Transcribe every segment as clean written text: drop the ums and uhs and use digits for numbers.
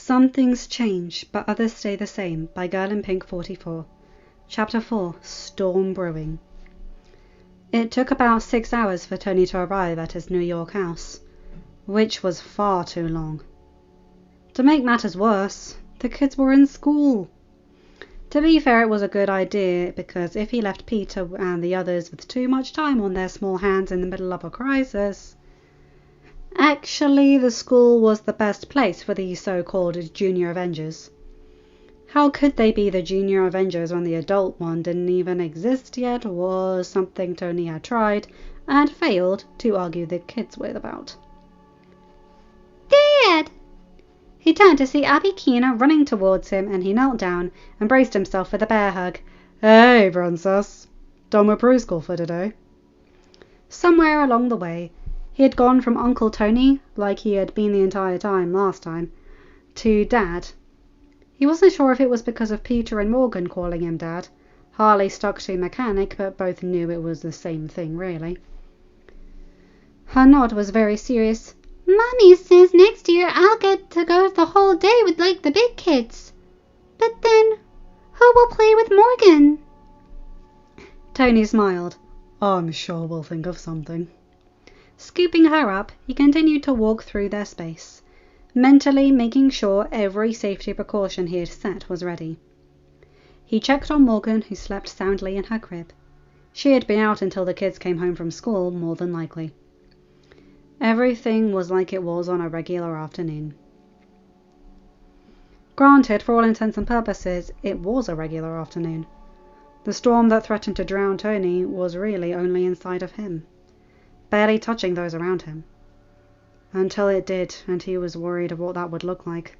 Some Things Change, but Others Stay the Same by Girlinpink44. Chapter 4. Storm Brewing. It took about 6 hours for Tony to arrive at his New York house, which was far too long. To make matters worse, the kids were in school. To be fair, it was a good idea, because if he left Peter and the others with too much time on their small hands in the middle of a crisis... Actually, the school was the best place for the so-called Junior Avengers. How could they be the Junior Avengers when the adult one didn't even exist yet, was something Tony had tried and failed to argue the kids with about. Dad! He turned to see Abby Keener running towards him, and he knelt down and braced himself for the bear hug. "Hey, princess. Done with preschool for today?" Somewhere along the way, he had gone from Uncle Tony, like he had been the entire time last time, to Dad. He wasn't sure if it was because of Peter and Morgan calling him Dad. Harley stuck to mechanic, but both knew it was the same thing, really. Her nod was very serious. Mommy says next year I'll get to go the whole day with like the big kids. But then, who will play with Morgan? Tony smiled. "I'm sure we'll think of something." Scooping her up, he continued to walk through their space, mentally making sure every safety precaution he had set was ready. He checked on Morgan, who slept soundly in her crib. She had been out until the kids came home from school, more than likely. Everything was like it was on a regular afternoon. Granted, for all intents and purposes, it was a regular afternoon. The storm that threatened to drown Tony was really only inside of him, barely touching those around him. Until it did, and he was worried of what that would look like.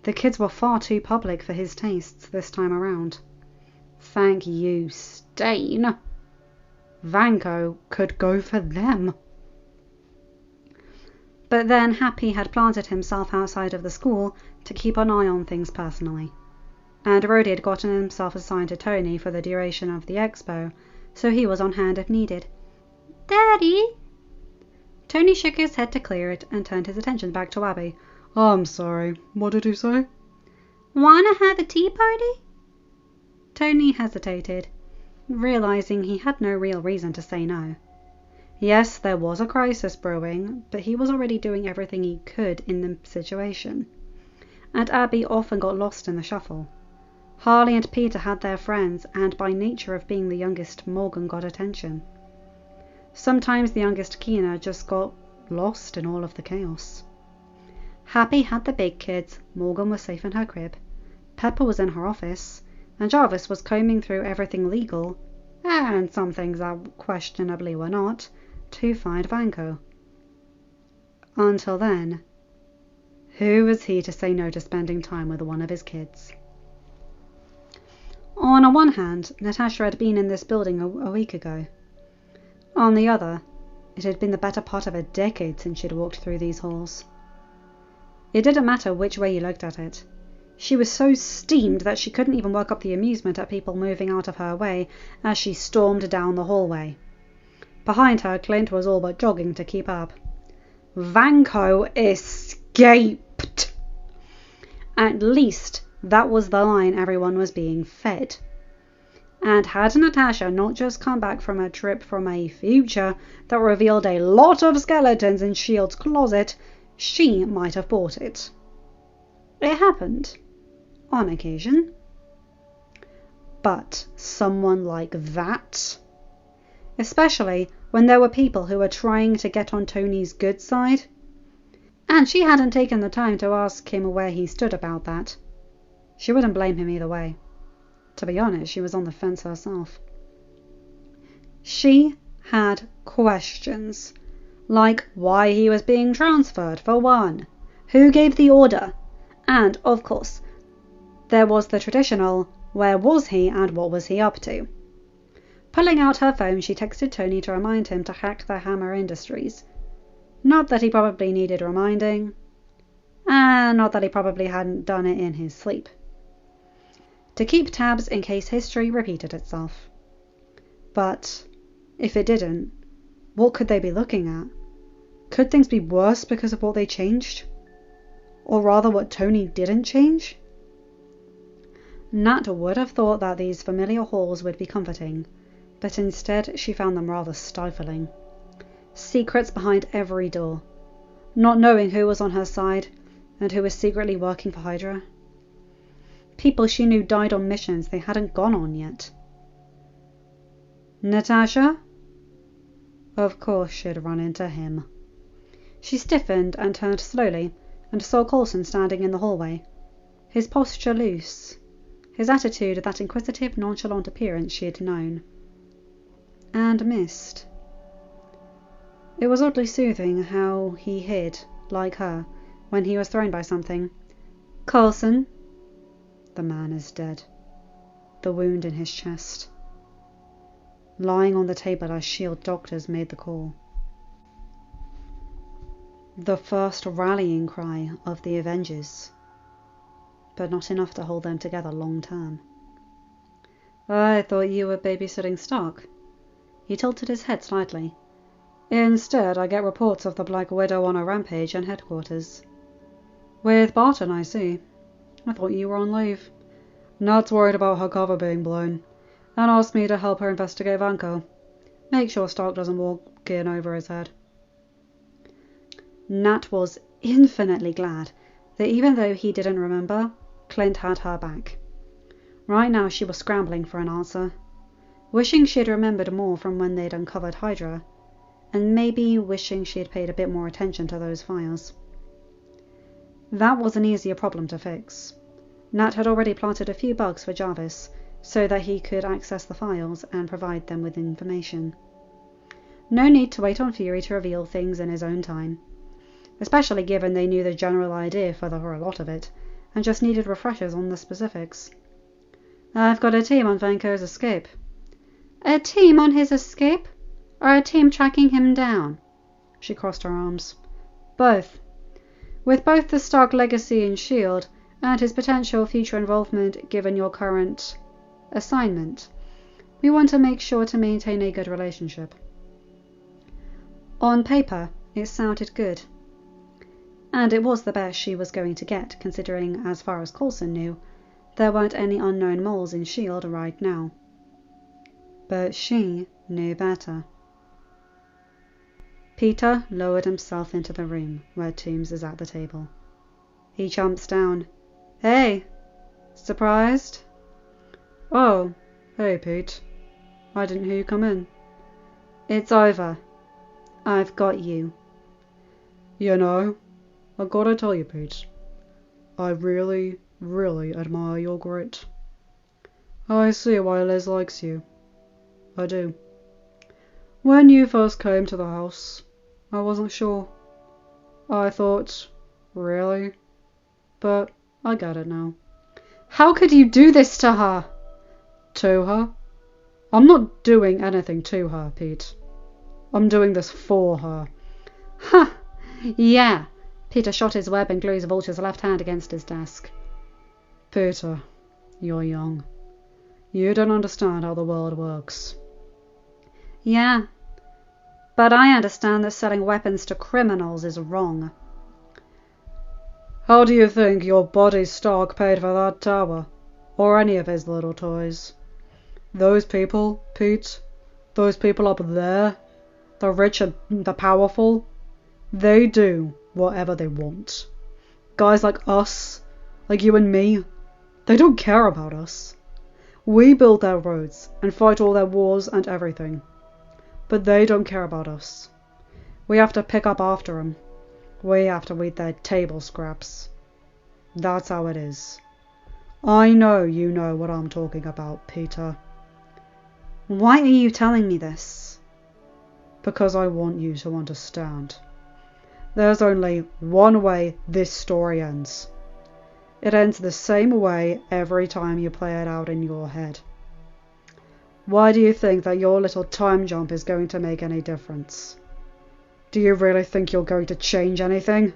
The kids were far too public for his tastes this time around. Thank you, Stain. Vanko could go for them. But then Happy had planted himself outside of the school to keep an eye on things personally. And Rhodey had gotten himself assigned to Tony for the duration of the expo, so he was on hand if needed. Daddy? Tony shook his head to clear it and turned his attention back to Abby. "I'm sorry, what did you say?" Wanna have a tea party? Tony hesitated, realizing he had no real reason to say no. Yes, there was a crisis brewing, but he was already doing everything he could in the situation. And Abby often got lost in the shuffle. Harley and Peter had their friends, and by nature of being the youngest, Morgan got attention. Sometimes the youngest Keener just got lost in all of the chaos. Happy had the big kids, Morgan was safe in her crib, Pepper was in her office, and Jarvis was combing through everything legal, and some things that questionably were not, to find Vanko. Until then, who was he to say no to spending time with one of his kids? On one hand, Natasha had been in this building a week ago. On the other, it had been the better part of a decade since she'd walked through these halls. It didn't matter which way you looked at it. She was so steamed that she couldn't even work up the amusement at people moving out of her way as she stormed down the hallway. Behind her, Clint was all but jogging to keep up. Vanko escaped! At least that was the line everyone was being fed. And had Natasha not just come back from a trip from a future that revealed a lot of skeletons in S.H.I.E.L.D.'s closet, she might have bought it. It happened, on occasion. But someone like that? Especially when there were people who were trying to get on Tony's good side. And she hadn't taken the time to ask him where he stood about that. She wouldn't blame him either way. To be honest, she was on the fence herself. She had questions, like why he was being transferred, for one, who gave the order, and, of course, there was the traditional, where was he and what was he up to? Pulling out her phone, she texted Tony to remind him to hack the Hammer Industries. Not that he probably needed reminding, and not that he probably hadn't done it in his sleep. To keep tabs in case history repeated itself. But if it didn't, what could they be looking at? Could things be worse because of what they changed? Or rather, what Tony didn't change? Nat would have thought that these familiar halls would be comforting, but instead she found them rather stifling. Secrets behind every door, not knowing who was on her side and who was secretly working for Hydra. People she knew died on missions they hadn't gone on yet. Natasha? Of course she'd run into him. She stiffened and turned slowly and saw Coulson standing in the hallway, his posture loose, his attitude that inquisitive, nonchalant appearance she had known and missed. It was oddly soothing how he hid, like her, when he was thrown by something. Coulson? The man is dead. The wound in his chest. Lying on the table as S.H.I.E.L.D. doctors made the call. The first rallying cry of the Avengers, but not enough to hold them together long term. I thought you were babysitting Stark. He tilted his head slightly. Instead, I get reports of the Black Widow on a rampage in headquarters. With Barton, I see. I thought you were on leave. Nat's worried about her cover being blown, and asked me to help her investigate Vanko. Make sure Stark doesn't walk in over his head. Nat was infinitely glad that even though he didn't remember, Clint had her back. Right now she was scrambling for an answer, wishing she had remembered more from when they'd uncovered Hydra, and maybe wishing she had paid a bit more attention to those files. That was an easier problem to fix. Nat had already planted a few bugs for Jarvis so that he could access the files and provide them with information. No need to wait on Fury to reveal things in his own time, especially given they knew the general idea for a lot of it, and just needed refreshers on the specifics. I've got a team on Vanko's escape. A team on his escape? Or a team tracking him down? She crossed her arms. Both. With both the Stark legacy in S.H.I.E.L.D. and his potential future involvement given your current assignment, we want to make sure to maintain a good relationship. On paper, it sounded good. And it was the best she was going to get, considering, as far as Coulson knew, there weren't any unknown moles in S.H.I.E.L.D. right now. But she knew better. Peter lowered himself into the room where Toombs is at the table. He jumps down. Hey! Surprised? Oh, hey Pete. I didn't hear you come in. It's over. I've got you. You know, I gotta tell you, Pete, I really, really admire your grit. I see why Liz likes you. I do. When you first came to the house, I wasn't sure. I thought, really? But I get it now. How could you do this to her? To her? I'm not doing anything to her, Pete. I'm doing this for her. Huh, yeah. Peter shot his web and glues Vulture's left hand against his desk. Peter, you're young. You don't understand how the world works. Yeah, but I understand that selling weapons to criminals is wrong. How do you think your buddy Stark paid for that tower? Or any of his little toys? Those people, Pete, those people up there, the rich and the powerful, they do whatever they want. Guys like us, like you and me, they don't care about us. We build their roads and fight all their wars and everything. But they don't care about us. We have to pick up after them. We have to eat their table scraps. That's how it is. I know you know what I'm talking about, Peter. Why are you telling me this? Because I want you to understand. There's only one way this story ends. It ends the same way every time you play it out in your head. Why do you think that your little time jump is going to make any difference? Do you really think you're going to change anything?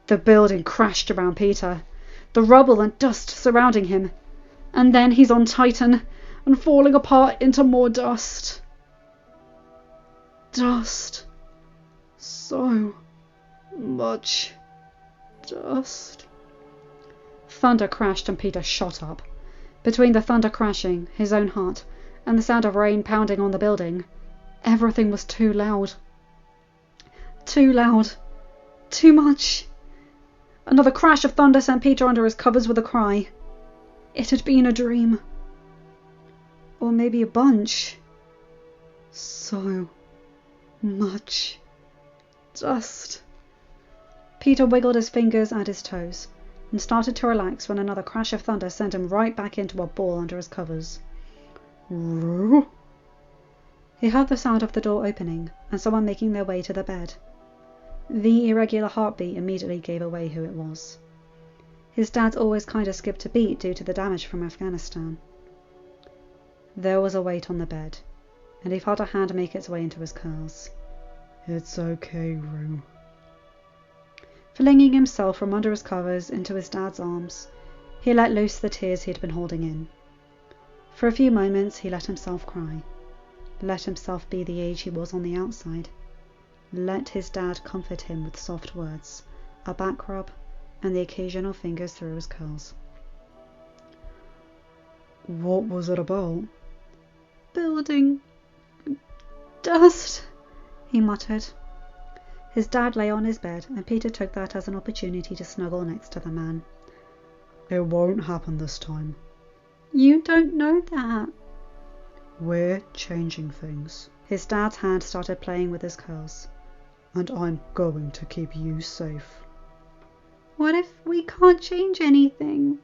The building crashed around Peter, the rubble and dust surrounding him, and then he's on Titan and falling apart into more dust. Dust. So much Dust. Thunder crashed and Peter shot up. Between the thunder crashing, his own heart, and the sound of rain pounding on the building, everything was too loud. Too loud. Too much. Another crash of thunder sent Peter under his covers with a cry. It had been a dream. Or maybe a bunch. So much dust. Peter wiggled his fingers and his toes, and started to relax when another crash of thunder sent him right back into a ball under his covers. Roo! He heard the sound of the door opening, and someone making their way to the bed. The irregular heartbeat immediately gave away who it was. His dad always kind of skipped a beat due to the damage from Afghanistan. There was a weight on the bed, and he felt a hand make its way into his curls. It's okay, Roo. Flinging himself from under his covers into his dad's arms, he let loose the tears he had been holding in. For a few moments he let himself cry, let himself be the age he was on the outside, let his dad comfort him with soft words, a back rub, and the occasional fingers through his curls. What was it about? Building dust, he muttered. His dad lay on his bed, and Peter took that as an opportunity to snuggle next to the man. It won't happen this time. You don't know that. We're changing things. His dad's hand started playing with his curls. And I'm going to keep you safe. What if we can't change anything?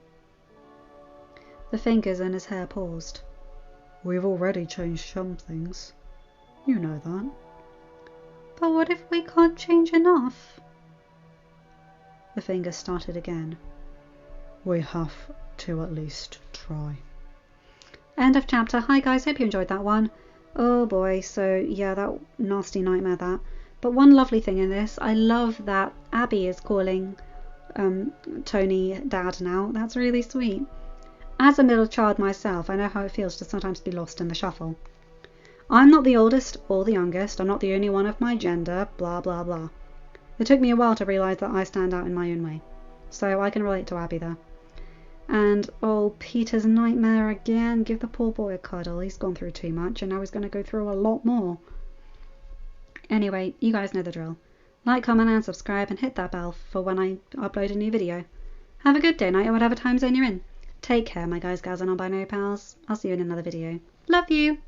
The fingers in his hair paused. We've already changed some things. You know that. But what if we can't change enough? The fingers started again. We have to at least try. End of chapter. Hi guys, hope you enjoyed that one. Oh boy, so yeah, that nasty nightmare that. But one lovely thing in this, I love that Abby is calling Tony Dad now. That's really sweet. As a middle child myself, I know how it feels to sometimes be lost in the shuffle. I'm not the oldest or the youngest. I'm not the only one of my gender, blah blah blah. It took me a while to realise that I stand out in my own way. So I can relate to Abby there. And, oh, Peter's nightmare again. Give the poor boy a cuddle. He's gone through too much and now he's going to go through a lot more. Anyway, you guys know the drill. Like, comment and subscribe and hit that bell for when I upload a new video. Have a good day, night, or whatever time zone you're in. Take care, my guys, gals and non-binary pals. I'll see you in another video. Love you!